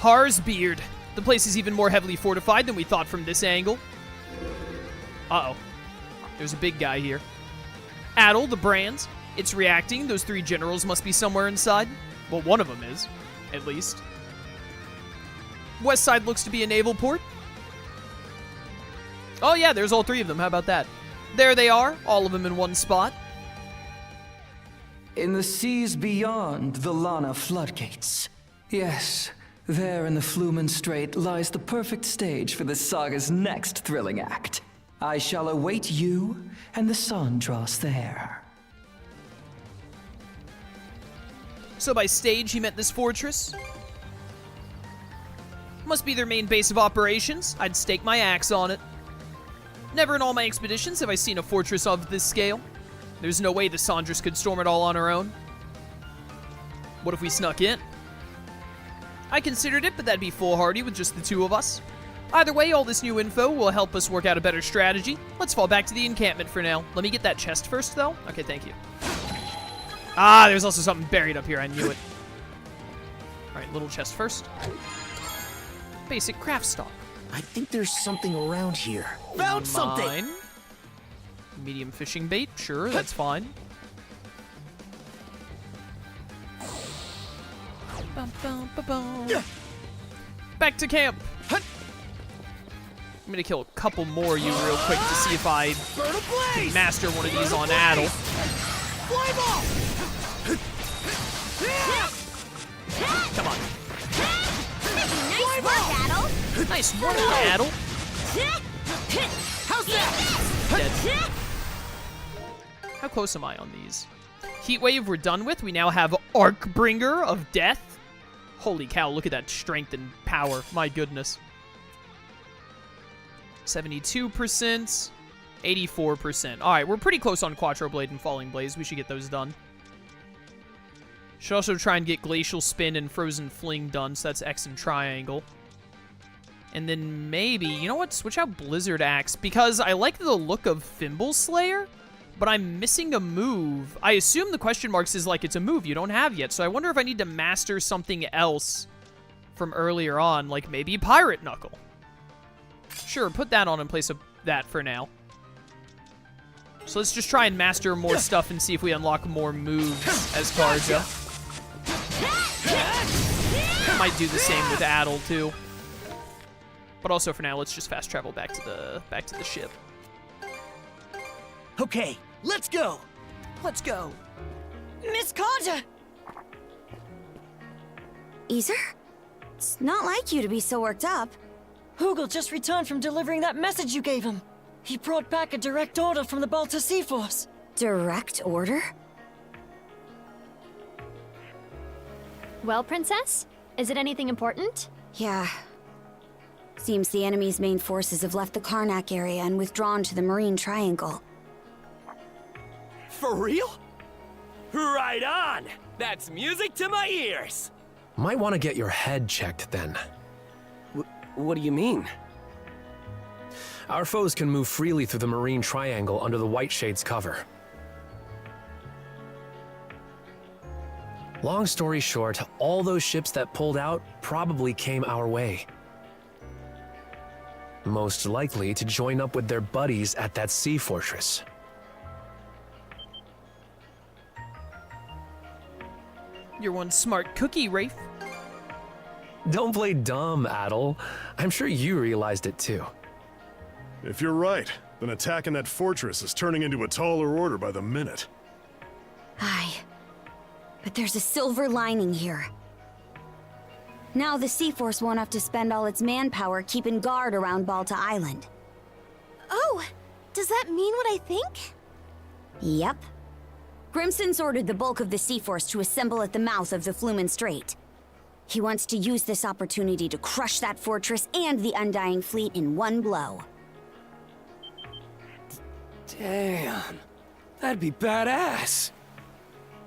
Harsbeard. The place is even more heavily fortified than we thought from this angle. Uh-oh. There's a big guy here. Adol, the brand. It's reacting. Those 3 generals must be somewhere inside. Well, one of them is, at least. West side looks to be a naval port. Oh yeah, there's all 3 of them. How about that? There they are, all of them in one spot. In the seas beyond the Lana floodgates. Yes, there in the Flumen Strait lies the perfect stage for the saga's next thrilling act. I shall await you and the Sandras there. So by stage, he meant this fortress. Must be their main base of operations. I'd stake my axe on it. Never in all my expeditions have I seen a fortress of this scale. There's no way the Sandras could storm it all on her own. What if we snuck in? I considered it, but that'd be foolhardy with just the 2 of us. Either way, all this new info will help us work out a better strategy. Let's fall back to the encampment for now. Let me get that chest first, though. Okay, thank you. Ah, there's also something buried up here. I knew it. All right, little chest first. Basic craft stock. I think there's something around here. Found something! Medium fishing bait. Sure, that's fine. Back to camp. I'm gonna kill a couple more of you real quick to see if I can master one of these on Adol. Come on. Nice work, Adol. Nice work, Adol. How's that? Dead. How close am I on these? Heatwave we're done with. We now have Arcbringer of Death. Holy cow, look at that strength and power. My goodness. 72%, 84%. All right, we're pretty close on Quattro Blade and Falling Blaze. We should get those done. Should also try and get Glacial Spin and Frozen Fling done, so that's X and Triangle. And then maybe, you know what, switch out Blizzard Axe, because I like the look of Thimble Slayer, but I'm missing a move. I assume the question marks is like it's a move you don't have yet, so I wonder if I need to master something else from earlier on, like maybe Pirate Knuckle. Sure, put that on in place of that for now. So let's just try and master more stuff and see if we unlock more moves as Karja. Might do the same with Adol too. But also for now, let's just fast travel back to the ship. Okay, let's go. Let's go. Miss Karja! Iser? It's not like you to be so worked up. Hugel just returned from delivering that message you gave him. He brought back a direct order from the Balta Seaforce. Direct order? Well, Princess? Is it anything important? Yeah. Seems the enemy's main forces have left the Karnak area and withdrawn to the Marine Triangle. For real? Right on! That's music to my ears! Might want to get your head checked then. What do you mean? Our foes can move freely through the Marine Triangle under the White Shade's cover. Long story short, all those ships that pulled out probably came our way. Most likely to join up with their buddies at that sea fortress. You're one smart cookie, Rafe. Don't play dumb, Adol. I'm sure you realized it too. If you're right, then attacking that fortress is turning into a taller order by the minute. Aye. But there's a silver lining here. Now the Seaforce won't have to spend all its manpower keeping guard around Balta Island. Oh, does that mean what I think? Yep. Grimson's ordered the bulk of the Seaforce to assemble at the mouth of the Flumen Strait. He wants to use this opportunity to crush that fortress and the Undying Fleet in one blow. Damn, that'd be badass.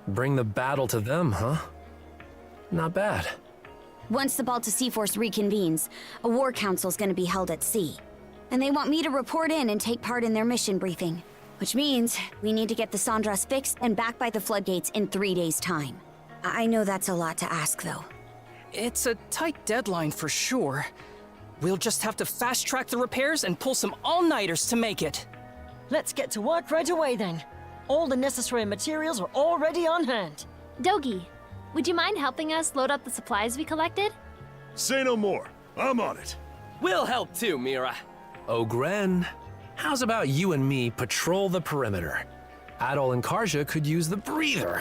Bring the battle to them, huh? Not bad. Once the Balta Seaforce reconvenes, a war council's gonna be held at sea. And they want me to report in and take part in their mission briefing. Which means we need to get the Sandras fixed and back by the floodgates in 3 days' time. I know that's a lot to ask, though. It's a tight deadline for sure. We'll just have to fast-track the repairs and pull some all-nighters to make it. Let's get to work right away then. All the necessary materials are already on hand. Dogi, would you mind helping us load up the supplies we collected? Say no more. I'm on it. We'll help too, Mira. Ogren, how's about you and me patrol the perimeter? Adol and Karja could use the breather.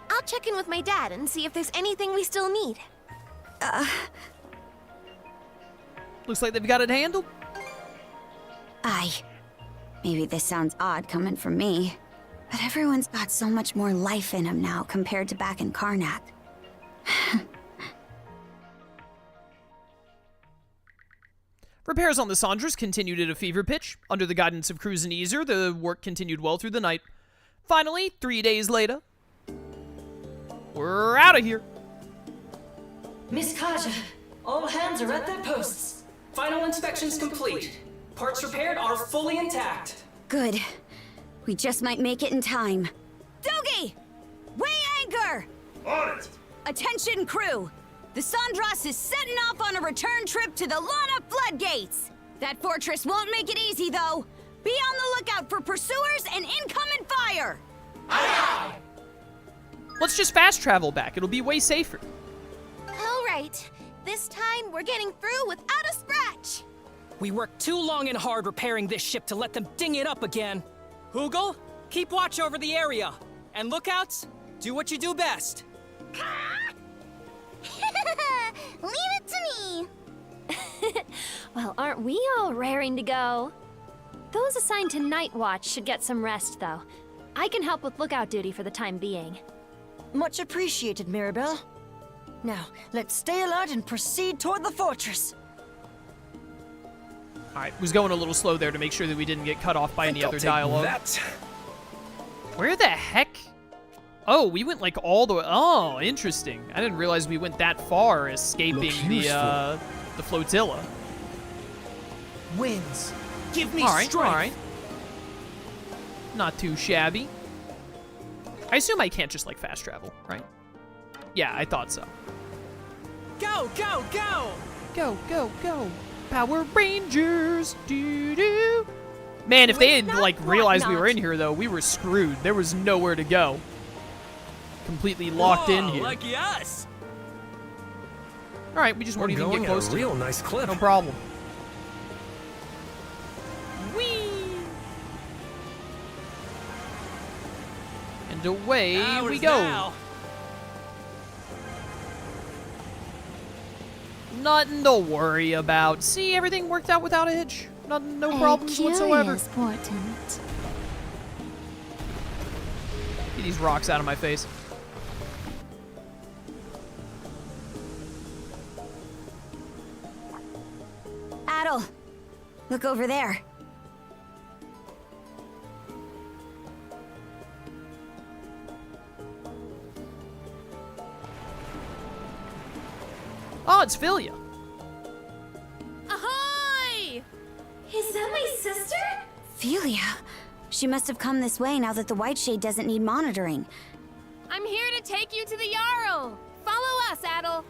I'll check in with my dad and see if there's anything we still need. Looks like they've got it handled. Aye. Maybe this sounds odd coming from me, but everyone's got so much more life in them now compared to back in Karnak. Repairs on the Sandras continued at a fever pitch. Under the guidance of Cruz and Easer, the work continued well through the night. Finally, 3 days later, we're out of here. Miss Karja, all hands are at their posts. Final inspection's complete. Parts repaired are fully intact. Good. We just might make it in time. Dogi! Weigh anchor! On it! Attention, crew! The Sandras is setting off on a return trip to the Lana Floodgates! That fortress won't make it easy, though. Be on the lookout for pursuers and incoming fire! Aye! Let's just fast travel back. It'll be way safer. All right. This time, we're getting through without a scratch. We worked too long and hard repairing this ship to let them ding it up again. Hugel, keep watch over the area. And lookouts, do what you do best. Leave it to me. Well, aren't we all raring to go? Those assigned to night watch should get some rest, though. I can help with lookout duty for the time being. Much appreciated, Mirabelle. Now, let's stay alert and proceed toward the fortress. Alright, was going a little slow there to make sure that we didn't get cut off by any other dialogue. That. Where the heck? Oh, we went like all the way. Oh, interesting. I didn't realize we went that far escaping the flotilla. Winds, give me Alright, strength. alright. Not too shabby. I assume I can't just like fast travel, right? Yeah, I thought so. Go, go, go! Go, go, go. Power Rangers. Doo-doo. Man, if they had like realized we were in here though, we were screwed. There was nowhere to go. Completely locked in here. Lucky us. All right, we just won't even get close at to a real them. nice clip. No problem. Whee! And away Ours we go. now. Nothing to worry about. See, everything worked out without a hitch. No problems whatsoever. Portent. Get these rocks out of my face. Adol, look over there. Oh, it's Philia. Ahoy! Is that my sister? Philia. She must have come this way now that the White Shade doesn't need monitoring. I'm here to take you to the Jarl. Follow us, Adol.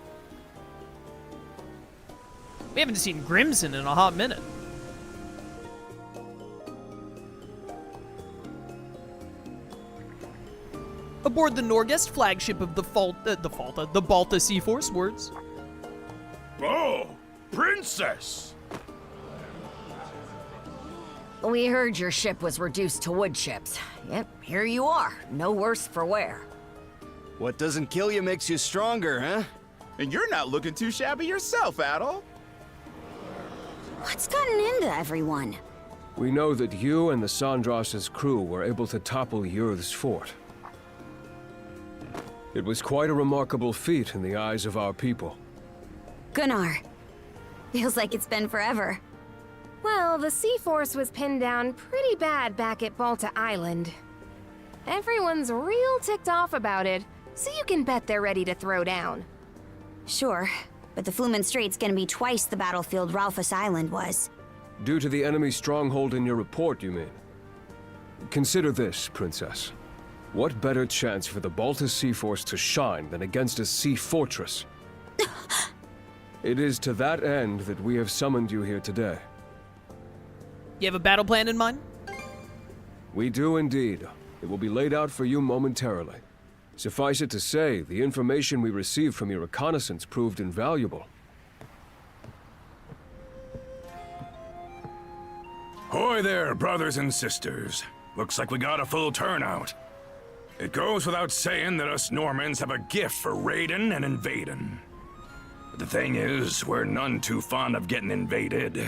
We haven't seen Grimson in a hot minute. Aboard the Norgest flagship of the Balta Seaforce words. Oh, princess! We heard your ship was reduced to wood chips. Yep, here you are. No worse for wear. What doesn't kill you makes you stronger, huh? And you're not looking too shabby yourself, Adol. What's gotten into everyone? We know that you and the Sandras's crew were able to topple Yurth's fort. It was quite a remarkable feat in the eyes of our people. Gunnar. Feels like it's been forever. Well, the Seaforce was pinned down pretty bad back at Balta Island. Everyone's real ticked off about it, so you can bet they're ready to throw down. Sure, but the Flumen Strait's gonna be twice the battlefield Ralphus Island was. Due to the enemy stronghold in your report, you mean? Consider this, Princess. What better chance for the Balta Seaforce to shine than against a sea fortress? It is to that end that we have summoned you here today. You have a battle plan in mind? We do indeed. It will be laid out for you momentarily. Suffice it to say, the information we received from your reconnaissance proved invaluable. Hoy there, brothers and sisters. Looks like we got a full turnout. It goes without saying that us Normans have a gift for raiding and invading. But the thing is, we're none too fond of getting invaded.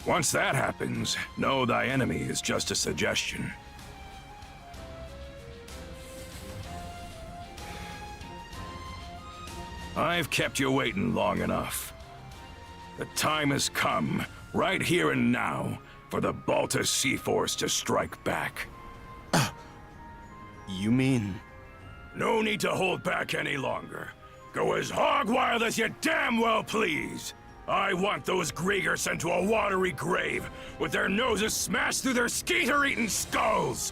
Once that happens, know thy enemy is just a suggestion. I've kept you waiting long enough. The time has come, right here and now, for the Balta Seaforce to strike back. You mean? No need to hold back any longer. Go as hog wild as you damn well please. I want those Griegr sent to a watery grave, with their noses smashed through their skeeter-eating skulls!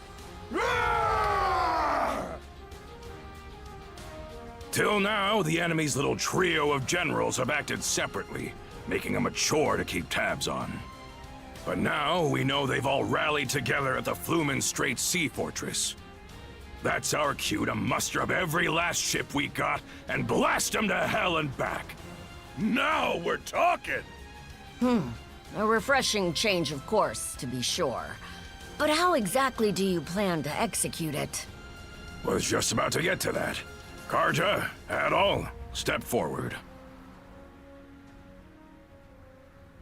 Till now, the enemy's little trio of generals have acted separately, making them a chore to keep tabs on. But now, we know they've all rallied together at the Flumen Strait Sea Fortress. That's our cue to muster up every last ship we got and blast them to hell and back. Now we're talking! A refreshing change of course, to be sure. But how exactly do you plan to execute it? Was just about to get to that. Karja, Adol, step forward.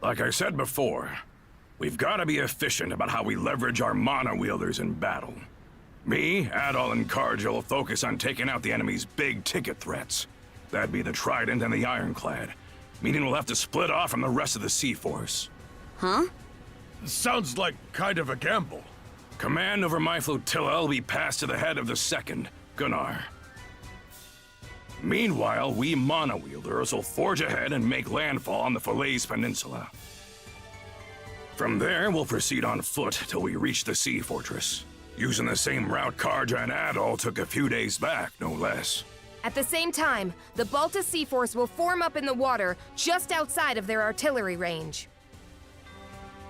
Like I said before, we've got to be efficient about how we leverage our mana-wielders in battle. Me, Adol, and Karja will focus on taking out the enemy's big-ticket threats. That'd be the Trident and the Ironclad, meaning we'll have to split off from the rest of the Sea Force. Huh? Sounds like kind of a gamble. Command over my flotilla will be passed to the head of the second, Gunnar. Meanwhile, we mana-wielders will forge ahead and make landfall on the Falaise Peninsula. From there, we'll proceed on foot till we reach the Sea Fortress, using the same route Karja and Adol took a few days back, no less. At the same time, the Balta Seaforce will form up in the water just outside of their artillery range.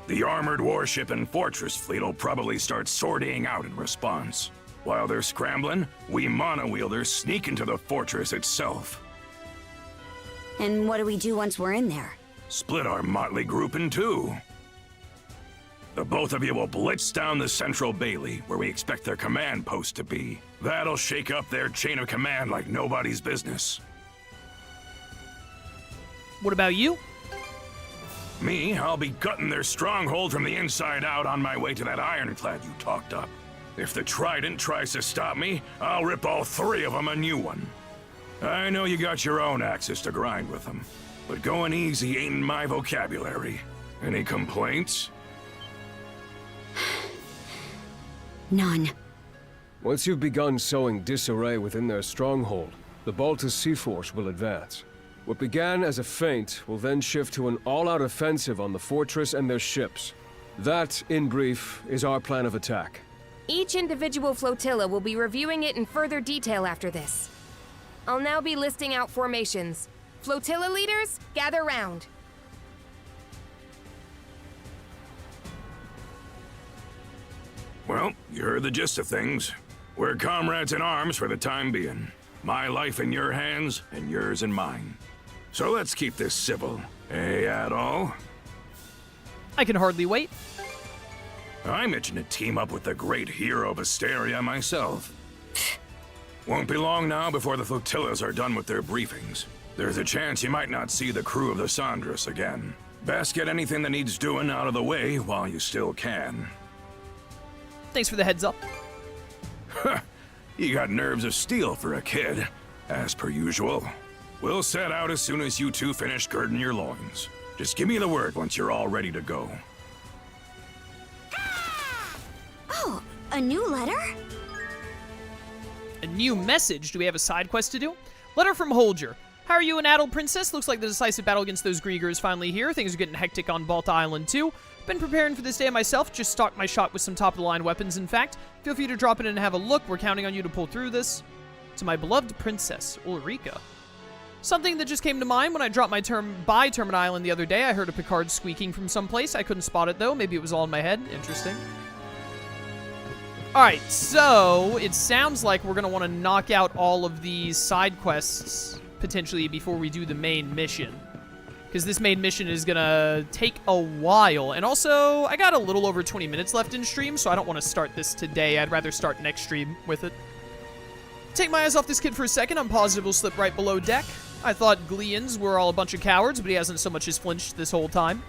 The armored warship and fortress fleet will probably start sortying out in response. While they're scrambling, we mana-wielders sneak into the fortress itself. And what do we do once we're in there? Split our motley group in two. The both of you will blitz down the central bailey, where we expect their command post to be. That'll shake up their chain of command like nobody's business. What about you? Me, I'll be gutting their stronghold from the inside out on my way to that ironclad you talked up. If the Trident tries to stop me, I'll rip all three of them a new one. I know you got your own axes to grind with them, but going easy ain't in my vocabulary. Any complaints? None. Once you've begun sowing disarray within their stronghold, the Balta Seaforce will advance. What began as a feint will then shift to an all-out offensive on the fortress and their ships. That, in brief, is our plan of attack. Each individual flotilla will be reviewing it in further detail after this. I'll now be listing out formations. Flotilla leaders, gather round. Well, you heard the gist of things. We're comrades in arms for the time being. My life in your hands, and yours in mine. So let's keep this civil. Eh, Adol? I can hardly wait. I'm itching to team up with the great hero of Asteria myself. Won't be long now before the flotillas are done with their briefings. There's a chance you might not see the crew of the Sandras again. Best get anything that needs doing out of the way while you still can. Thanks for the heads up. You got nerves of steel for a kid, as per usual. We'll set out as soon as you two finish girding your loins. Just give me the word once you're all ready to go. Oh, a new letter? A new message? Do we have a side quest to do? Letter from Holger. How are you and Adol, Princess? Looks like the decisive battle against those Griegr is finally here. Things are getting hectic on Balta Island too. Been preparing for this day myself, just stocked my shop with some top-of-the-line weapons, in fact. Feel free to drop in and have a look. We're counting on you to pull through this. To my beloved princess, Ulrika. Something that just came to mind when I dropped my by Termit Island the other day. I heard a Picard squeaking from someplace. I couldn't spot it, though. Maybe it was all in my head. Interesting. Alright, so it sounds like we're going to want to knock out all of these side quests, potentially, before we do the main mission. Because this main mission is going to take a while. And also, I got a little over 20 minutes left in stream, so I don't want to start this today. I'd rather start next stream with it. Take my eyes off this kid for a second. I'm positive he'll slip right below deck. I thought Gleans were all a bunch of cowards, but he hasn't so much as flinched this whole time.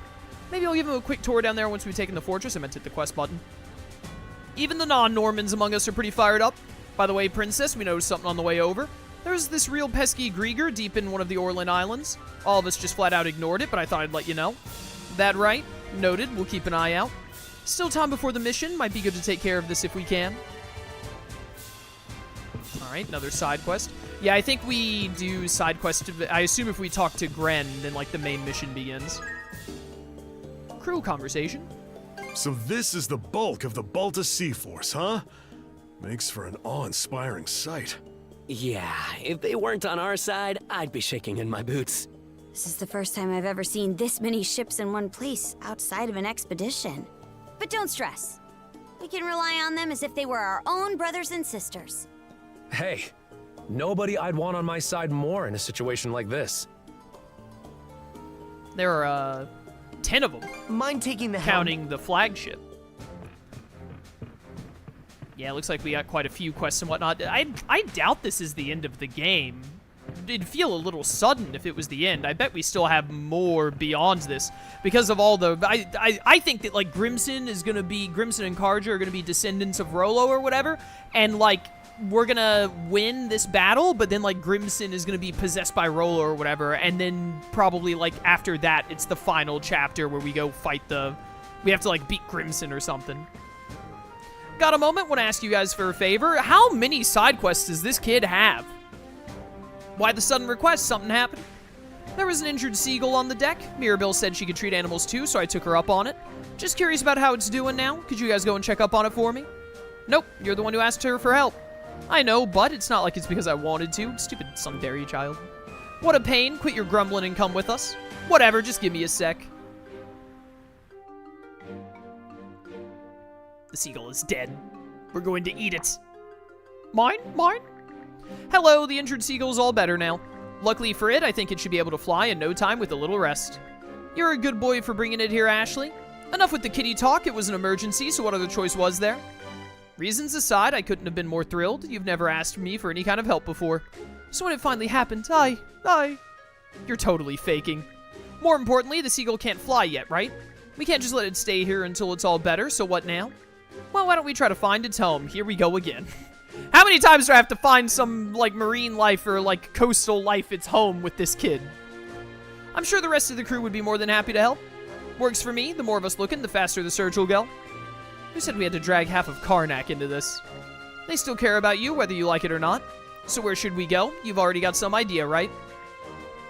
Maybe I'll give him a quick tour down there once we've taken the fortress. I meant to hit the quest button. Even the non-Normans among us are pretty fired up. By the way, Princess, we noticed something on the way over. There's this real pesky Griegr deep in one of the Orlan Islands. All of us just flat out ignored it, but I thought I'd let you know. That right? Noted. We'll keep an eye out. Still time before the mission. Might be good to take care of this if we can. Alright, another side quest. Yeah, I think we do side quest. I assume if we talk to Gren, then, like, the main mission begins. Crew conversation. So this is the bulk of the Balta Seaforce, huh? Makes for an awe-inspiring sight. Yeah, if they weren't on our side, I'd be shaking in my boots. This is the first time I've ever seen this many ships in one place outside of an expedition. But don't stress. We can rely on them as if they were our own brothers and sisters. Hey, nobody I'd want on my side more in a situation like this. There are, 10 of them. Mind taking the counting the flagship. Yeah, it looks like we got quite a few quests and whatnot. I doubt this is the end of the game. It'd feel a little sudden if it was the end. I bet we still have more beyond this because of all the... I think that, like, Grimson and Karja are gonna be descendants of Rollo or whatever, and, like, we're gonna win this battle, but then, like, Grimson is gonna be possessed by Rollo or whatever, and then probably, like, after that, it's the final chapter where we go fight we have to, like, beat Grimson or something. Got a moment? Want to ask you guys for a favor? How many side quests does this kid have? Why the sudden request? Something happened? There was an injured seagull on the deck. Mirabelle said she could treat animals too, so I took her up on it. Just curious about how it's doing now. Could you guys go and check up on it for me? Nope, you're the one who asked her for help. I know, but it's not like it's because I wanted to. Stupid Sundari child. What a pain. Quit your grumbling and come with us. Whatever, just give me a sec. The seagull is dead. We're going to eat it. Mine? Mine? Hello, the injured seagull's all better now. Luckily for it, I think it should be able to fly in no time with a little rest. You're a good boy for bringing it here, Ashley. Enough with the kitty talk. It was an emergency, so what other choice was there? Reasons aside, I couldn't have been more thrilled. You've never asked me for any kind of help before. So when it finally happened, You're totally faking. More importantly, the seagull can't fly yet, right? We can't just let it stay here until it's all better, so what now? Well, why don't we try to find its home? Here we go again. How many times do I have to find some, like, marine life or, like, coastal life its home with this kid? I'm sure the rest of the crew would be more than happy to help. Works for me. The more of us looking, the faster the search will go. Who said we had to drag half of Karnak into this? They still care about you, whether you like it or not. So where should we go? You've already got some idea, right?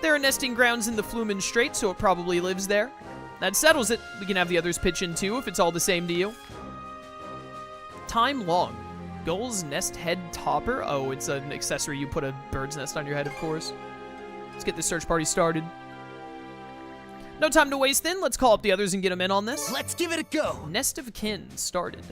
There are nesting grounds in the Flumen Strait, so it probably lives there. That settles it. We can have the others pitch in too, if it's all the same to you. Time long. Gull's nest head topper? Oh, it's an accessory. You put a bird's nest on your head, of course. Let's get the search party started. No time to waste then. Let's call up the others and get them in on this. Let's give it a go. Nest of kin started.